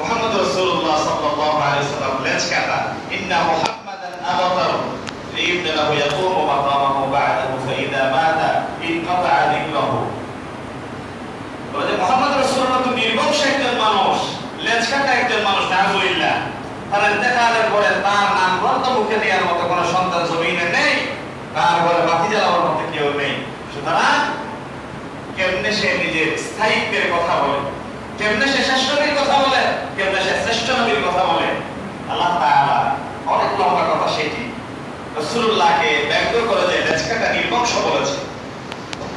মুহাম্মদ রাসূলুল্লাহ সাল্লাল্লাহু আলাইহি ওয়াসাল্লাম লেজ কাটা, ইন্না মুহাম্মাদান আবাতার লিইবনা লাহু ইয়াকুমু মাকামাহু বা'দাহু ফাইদা মাতা ইনকাতা'a যিকরুহু। বলে মুহাম্মদ রাসূলুল্লাহ তো নির্বংশ একজন মানুষ, লেজ কাটা একজন মানুষ, নাউযুবিল্লাহ। তার ইন্তেকালের পরে তার নাম গ্রন্থ মুখে দেওয়ার মতো কোনো সন্তান জমিনে নেই, তার ঘরে বাতি জ্বালানোর মতো কেউ নেই। সুতরাং কেমনে সে নিজের স্থায়িত্বের কথা বলে, কেমনে সে শ্রেষ্ঠ নবীর কথা বলে, কেমনে সে শ্রেষ্ঠ নবীর কথা বলে। আল্লাহ তাআলা অনেক লম্বা কথা সেটি। রাসূলুল্লাহকে ব্যঙ্গ করে যে লেজ কাটা নির্বংশ বলেছে,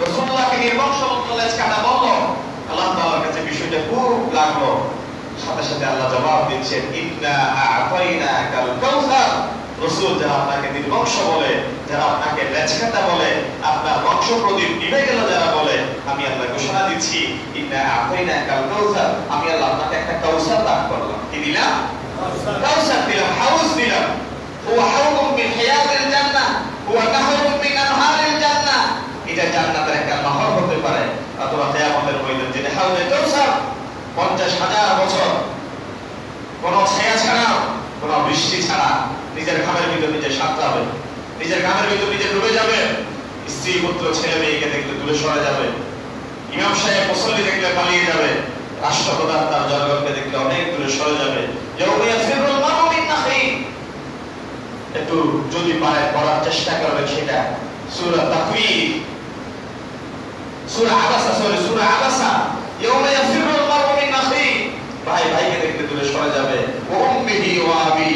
রাসূলুল্লাহকে নির্বংশ লেজ কাটা বলল, আল্লাহ তাআলার কাছে বিষয়টা খুব লাগলো। সাথে সাথে আল্লাহ জবাব দিচ্ছেন ইন্না আ'তাইনাকাল কাউসার। রাসূল যারা আপনাকে নির্বংশ বলে, যারা আপনাকে লেজ কাটা বলে, আপনার বংশ প্রদীপ নিভে গেল যারা বলে, আমি আল্লাহ ঘোষণা দিচ্ছি ইন্না আ'তাইনাকাল কাউসার, আমি আল্লাহ আপনাকে একটা কাউসার দান করলাম। কি দিলাম? কাউসার দিলাম, হাউস দিলাম। হুয়া হাউদুম মিন হিয়াজিল জান্নাহ, হুয়া নাহরুম মিন আনহারিল জান্নাহ। এটা জান্নাতের একটা নহর হতে পারে অথবা কিয়ামতের ময়দান যেটা হাউজে কাউসার 50,000 বছর কোন ছায়া ছাড়া, কোন বৃষ্টি ছাড়া নিজের ঘামের ভিতর নিজে সাঁতরাবে, নিজের ঘামের ভিতর নিজে ডুবে যাবে, স্ত্রী পুত্র ছেলে মেয়েকে দেখলে দূরে সরে যাবে, ইমাম সাহেব মুসল্লি দেখলে পালিয়ে যাবে, রাষ্ট্রপ্রধান তার জনগণকে দেখলে অনেক দূরে সরে যাবে। একটু যদি পারে পড়ার চেষ্টা করবে সেটা সূরা তাকবীর সূরা আবাসা, সূরা আবাসা, ইয়াউমা ইয়াফিরুল মারউ মিন আখি, ভাই ভাইকে দেখতে দূরে সরে যাবে, ওয়া উম্মিহি ওয়া আবি,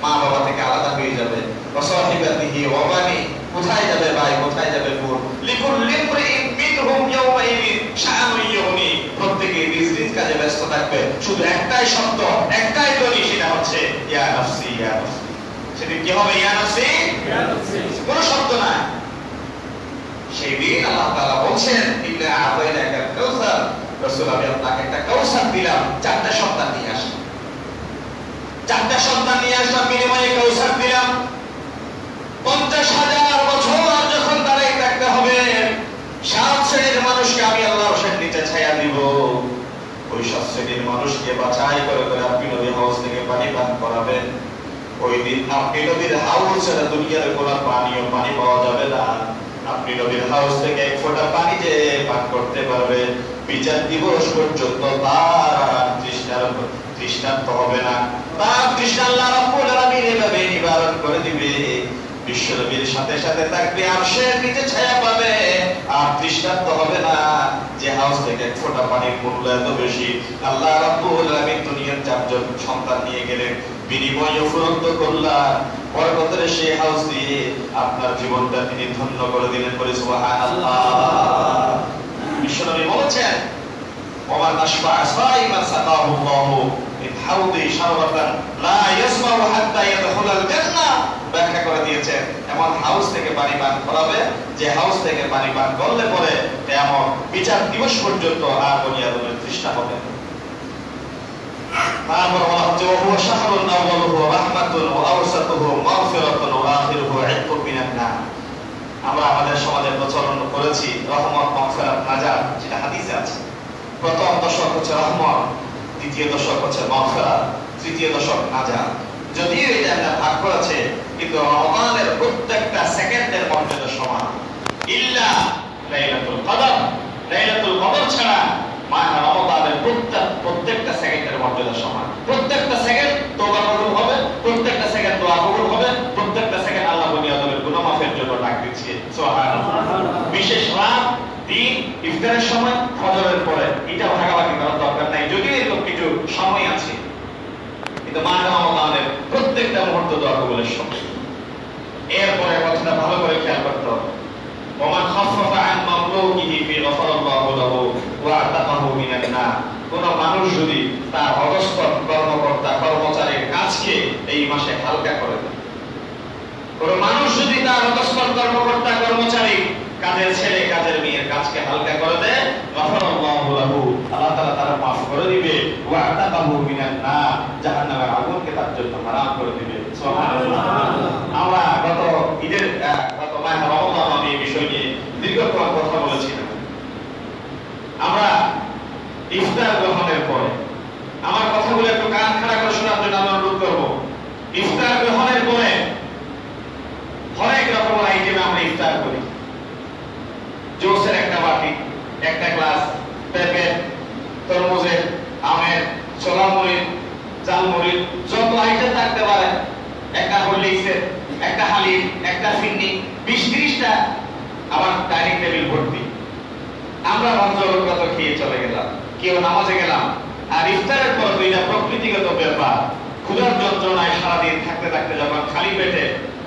মা বাবা থেকে আলাদা হয়ে যাবে, ওয়া সাহিবাতিহি ওয়া বানি, কোথায় যাবে ভাই, কোথায় যাবে বোন, লিকুল্লি ইমরিইন মিনহুম ইয়াউমাইদিন শাআনুন ইউগনি, প্রত্যেকে নিজ নিজ কাজে ব্যস্ত থাকবে, শুধু একটাই শব্দ, একটাই ধ্বনি, সেটা হচ্ছে ইয়া নাফসি ইয়া নাফসি। সেদিন কি হবে? ইয়া নাফসি ইয়া নাফসি, কোনো শব্দ নাই। সেই দিন আল্লাহ তাআলা বলছেন ইন্না আতাইনাকা কাউসার, রাসূল আমি আপনাকে একটা কাউসার দিলাম, চারটা সন্তান নিয়ে আসলাম, চারটা সন্তান নিয়ে আসলাম, বিনিময়ে কাউসার দিলাম। 50,000 বছর যখন দাঁড়িয়ে থাকতে হবে, 7 শ্রেণীর মানুষকে আমি আল্লাহর নিচে ছায়া দিব। ওই 7 শ্রেণীর মানুষকে বাছাই করে করে আপনি নদীর হাউস থেকে পানি পান করাবেন। ওই দিন আপনি নদীর হাউস ছাড়া দুনিয়ার কোনো পানি পাওয়া যাবে না। আপনি নদীর হাউস থেকে এক ফোঁটা পানি যে পান করতে পারবে, বিচার দিবস পর্যন্ত তার তৃষ্ণার্ত হবে না। তার তৃষ্ণা আল্লাহ রাব্বুল আলামিন এভাবে নিবারণ করে দিবে। বিশ্বনবীর সাথে সাথে থাকবে, আরশের নিচে ছায়া পাবে, আর তৃষ্ণার্ত হবে না। যে হাউস থেকে এক ফোঁটা পানির মূল্য এত বেশি, আল্লাহ রাব্বুল আলামিন দুনিয়ার 4 জন সন্তান নিয়ে গেলেন, বিনিময় উপরন্ত করলেন, পরবর্তীতে সেই হাউস দিয়ে আপনার জীবনটা তিনি ধন্য করে দিলেন। বলে সুবহানাল্লাহ। বিশ্বনবী বলেছেন ওমান আশফা সাইমান সাকাহুল্লাহু মিন হাউদি শারবাতান লা ইয়াসমাউ হাত্তা ইয়াদখুলাল জান্নাহ, ব্যাখ্যা করে দিয়েছেন এমন হাউস থেকে পানি পান করাবে, যে হাউস থেকে পানি পান করলে পরে কিয়ামত বিচার দিবস পর্যন্ত আর বনি আদমের তৃষ্ণা হবে না। তারপর বলা হচ্ছে ওয়া শাহরুন আউয়ালুহু রাহমাতুন ওয়া আওসাতুহু মাগফিরাতুন ওয়া আখিরুহু ইতকুম মিনান নার। আমরা আমাদের সমাজে প্রচলন করেছি রহমত, মাগফিরাত, নাজাত, যেটা হাদিসে আছে। প্রথম দশক হচ্ছে রহমত, দ্বিতীয় দশক হচ্ছে মাগফিরাত, তৃতীয় দশক নাজাত। যদিও এটা আমরা ভাগ করেছে, কিন্তু রমজানের প্রত্যেকটা সেকেন্ডের মর্যাদা সমান। ইল্লা লাইলাতুল কদর, লাইলাতুল কদর ছাড়া মাহে রমজানের প্রত্যেকটা সেকেন্ডের মর্যাদা সমান। প্রত্যেকটা সেকেন্ড তওবা কবুল হবে, প্রত্যেকটা সেকেন্ড দোয়া কবুল হবে, প্রত্যেকটা সেকেন্ড আল্লাহ বনি আদমের গুনাহ মাফের জন্য ডাক দিচ্ছে। সুবহানাল্লাহ। বিশেষ রাত, দিন, ইফতারের সময়, ফজরের পরে, এটা ভাগাভাগি করার দরকার নাই, যদিও এরকম কিছু সময় আছে, কিন্তু মাহে রমজানের প্রত্যেকটা মুহূর্ত দোয়া কবুলের সময়। এরপরে কথাটা ভালো করে খেয়াল করতে হবে। ওমান খাফফা আন মামলুকিহি ফি গফারাল্লাহু লাহু ওয়া আতাকাহু মিনান নার। কোন মানুষ যদি তার অধস্থ কর্মকর্তা কর্মচারীর কাজকে এই মাসে হালকা করে দেয়, কোন মানুষ যদি তার অধস্থ কর্মকর্তা কর্মচারী, কাজের ছেলে কাজের মেয়ের কাজকে হালকা করে দেয়, গফারাল্লাহু লাহু, আল্লাহ তাআলা তার মাফ করে দিবে, ওয়া আতাকাহু মিনান নার, জাহান্নামের আগুনকে তার জন্য হারাম করে দিবে। সুবহানাল্লাহ। আমরা গত ঈদের গত মাহে রমজান আমি এই বিষয় নিয়ে দীর্ঘক্ষণ কথা বলেছিলাম। আমরা ইফতার গ্রহণের পরে, আমার কথাগুলো একটু কান খাড়া করে শোনার জন্য আমি অনুরোধ করব। ইফতার গ্রহণের পরে অনেক রকমের আইটেমে আমরা ইফতার করি। জুসের একটা বাটি, একটা গ্লাস, পেঁপে, তরমুজের, আমের, ছোলা মুড়ির, চাল মুড়ির, যত আইটেম থাকতে পারে, একটা হরলিক্সের, একটা হালিম, একটা ফিন্নি, 20-30টা আবার ডাইনিং টেবিল ভর্তি। আমরা ভদ্রলোকগত খেয়ে চলে গেলাম, কেউ নামাজে গেলাম। আর ইফতারের পর তো এটা প্রকৃতিগত ব্যাপার, ক্ষুধার যন্ত্রণায় সারাদিন থাকতে থাকতে যখন খালি পেটে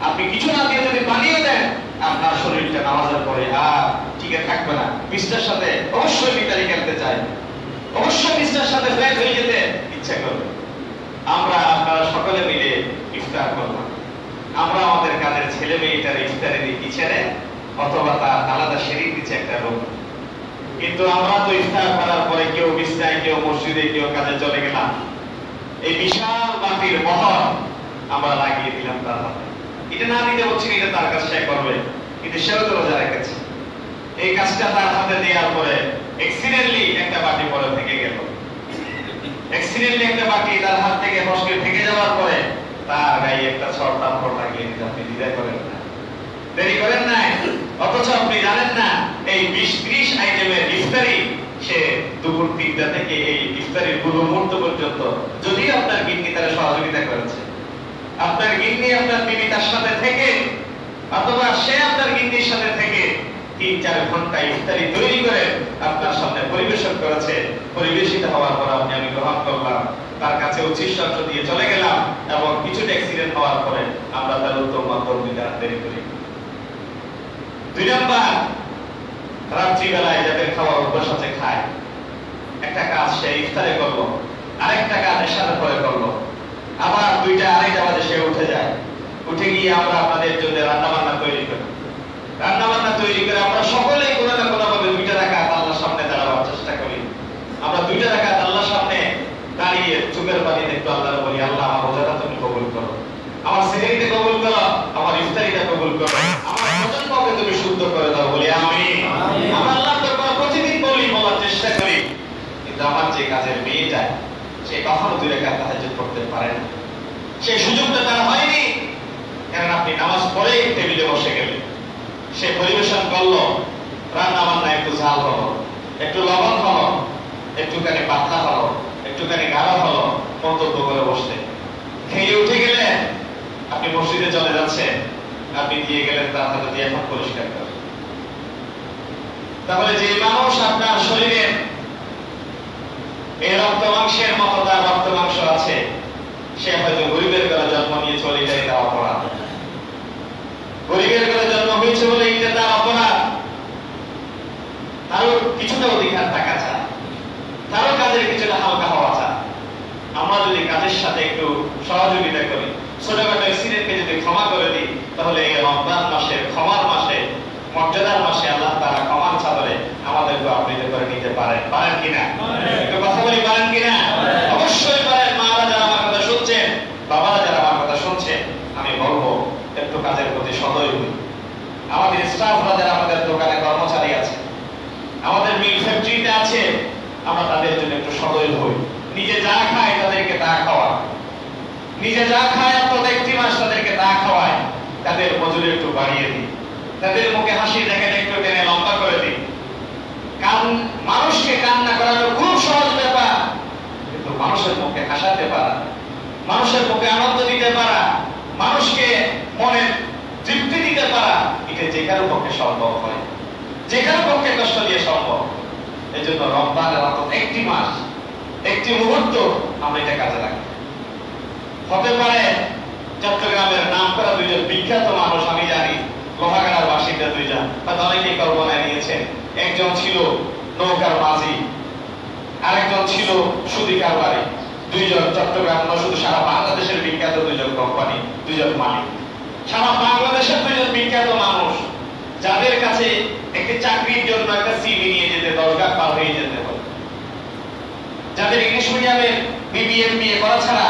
আপনি কিছু না দিয়ে যদি পানিও দেন, আপনার শরীরটা নামাজের পরে আর টিকে থাকবে না। মিস্টার সাথে অবশ্যই মিতালি খেলতে চাই, অবশ্যই মিস্টার সাথে ফ্ল্যাট হয়ে যেতে ইচ্ছা করবে। আমরা আপনারা সকলে মিলে ইফতার করলাম। আমরা আমাদের কাজের ছেলে মেয়েটার ইফতারে দিই ছেড়ে, অথবা তার আলাদা শরীর দিচ্ছে একটা রোগ। কিন্তু আমরা তো ইফতার করার পরে কেউ বিছনায়, কেউ মসজিদে, কেউ কাজে চলে গেলাম। এই বিশাল বাটির বহর আমরা লাগিয়ে দিলাম তার হাতে। এটা না দিতে বলছি, এটা তার কাছে সে করবে, কিন্তু সেও তো রোজা রেখেছে। এই কাজটা তার হাতে দেওয়ার পরে অ্যাক্সিডেন্টলি একটা বাটি পরে থেকে গেল। অ্যাক্সিডেন্টলি একটা বাটি তার হাত থেকে ফসকে থেকে যাওয়ার পরে তার গায়ে একটা ছড়টার পর লাগিয়ে দিতে আপনি দ্বিধা করেন না, দেরি করেন নাই। অথচ আপনি জানেন না এই 20-30 আইটেমের ইফতারি সে দুপুর 3টা থেকে এই ইফতারির পূর্ব মুহূর্ত পর্যন্ত, যদিও আপনার গিন্নি তারা সহযোগিতা করেছে, আপনার গিন্নি আপনার বিবি তার সাথে থেকে, অথবা সে আপনার গিন্নির সাথে থেকে 3-4 ঘন্টা ইফতারি তৈরি করে আপনার সামনে পরিবেশন করেছে। পরিবেশিত হওয়ার পর আমি গ্রহণ করলাম, তার কাছে উচ্ছিষ্ট দিয়ে চলে গেলাম এবং কিছুটা অ্যাক্সিডেন্ট হওয়ার পরে আমরা তার উত্তম মধ্যম দিতে দেরি করি। 2 নাম্বার, রাত্রিবেলায় যাদের খাওয়ার অভ্যাস আছে খায়, একটা কাজ সে ইফতারে করলো, আরেকটা কাজ এশারের পরে করলো, আবার 2টা 2:30 বাজে সে উঠে যায়। উঠে গিয়ে আমরা আপনাদের জন্য রান্না বান্না তৈরি করি। রান্না বান্না তৈরি করে আমরা সকলেই কোনো না কোনো ভাবে 2টা রাকাত আল্লাহর সামনে দাঁড়াবার চেষ্টা করি। আমরা 2টা রাকাত আল্লাহর সামনে দাঁড়িয়ে চোখের পানিতে একটু আল্লাহর বলি, আল্লাহ আমার রোজাটা তুমি কবুল করো, আমার সেহরিতে কবুল করো, আমার ইফতারিটা কবুল করো, আমার ভোজনটাকে তুমি শুদ্ধ করে দাও, বলি আমিন। আমরা আল্লাহর দরবারে প্রতিদিন বলি, বলার চেষ্টা করি। কিন্তু আমার যে কাজের মেয়ে যায় সে কখনো 2 রাকাত তাহাজ্জুদ পড়তে পারে না, সেই সুযোগটা তার হয়নি। কারণ আপনি নামাজ পড়ে টেবিলে বসে গেলেন, সে পরিবেশন করলো, রান্না বান্না একটু ঝাল হলো, একটু লবণ হলো, একটুখানি পাতলা হলো, একটুখানি গাঢ় হলো, মন্তব্য করে বসলেন। খেয়ে উঠে গেলেন, আপনি মসজিদে চলে যাচ্ছেন, আপনি দিয়ে গেলেন তার হাতে দিয়ে এখন পরিষ্কার করেন। তাহলে যে মানুষ আপনার শরীরের এই রক্ত মাংসের মতো তার রক্ত মাংস আছে, সে হয়তো গরিবের ঘরে জন্ম নিয়েছে বলে এটাই তার অপরাধ। গরিবের ঘরে জন্ম হয়েছে বলে এটা তার অপরাধ। তারও কিছুটা অধিকার থাকা চায়, তারও কাজের কিছুটা হালকা হওয়া চায়। আমরা যদি কাজের সাথে একটু সহযোগিতা করি, ছোটখাটো অ্যাক্সিডেন্টকে যদি ক্ষমা করে দিই, তাহলে এই রমজান মাসে, ক্ষমার মাসে, মর্যাদার মাসে আল্লাহ তাআলা ক্ষমার চাদরে আমাদেরকে আবৃত করে নিতে পারেন। পারেন কিনা? একটু কথা বলি, পারেন কিনা? অবশ্যই পারেন। মারা যারা আমার কথা শুনছেন, বাবারা যারা আমার কথা শুনছেন, আমি বলবো একটু কাজের প্রতি সদয় হই। আমাদের স্টাফরা যারা আমাদের দোকানে কর্মচারী আছে, আমাদের মিল ফ্যাক্টরিতে আছে, আমরা তাদের জন্য একটু সদয় হই। নিজে যা খায় তাদেরকে তা খাওয়ায়, নিজে যা খায় অন্তত 1 মাস তাদেরকে তা খাওয়ায়, তাদের মজুরি একটু বাড়িয়ে দিই, তাদের মুখে হাসি দেখেন একটু টেনে লম্বা করে দিই। মানুষকে কান্না করানো খুব সহজ ব্যাপার, কিন্তু মানুষের মুখে হাসাতে পারা, মানুষের মুখে আনন্দ দিতে পারা, মানুষকে মনে তৃপ্তি দিতে পারা, এটা যে কারো পক্ষে সম্ভব হয়, যে কারো পক্ষে কষ্ট দিয়ে সম্ভব। এই জন্য রমজানের অন্তত 1 মাস, 1 মুহূর্ত আমরা এটা কাজে লাগাই। হতে পারে চট্টগ্রামের নাম করা 2জন বিখ্যাত মানুষ, আমি জানি লোহাগাড়ার বাসিন্দা 2জন, হয়তো অনেকেই কল্পনায় নিয়েছেন। একজন ছিল নৌকার মাঝি, আরেকজন ছিল সুদী কারবারি। 2জন চট্টগ্রাম নয়, শুধু সারা বাংলাদেশের বিখ্যাত 2জন কোম্পানি, 2জন মালিক, সারা বাংলাদেশের 2জন বিখ্যাত মানুষ, যাদের কাছে একটি চাকরির জন্য একটা সিভি নিয়ে যেতে 10 ঘাট পার হয়ে যেতে হয়, যাদের ইংলিশ মিডিয়ামের বিবিএ করা ছাড়া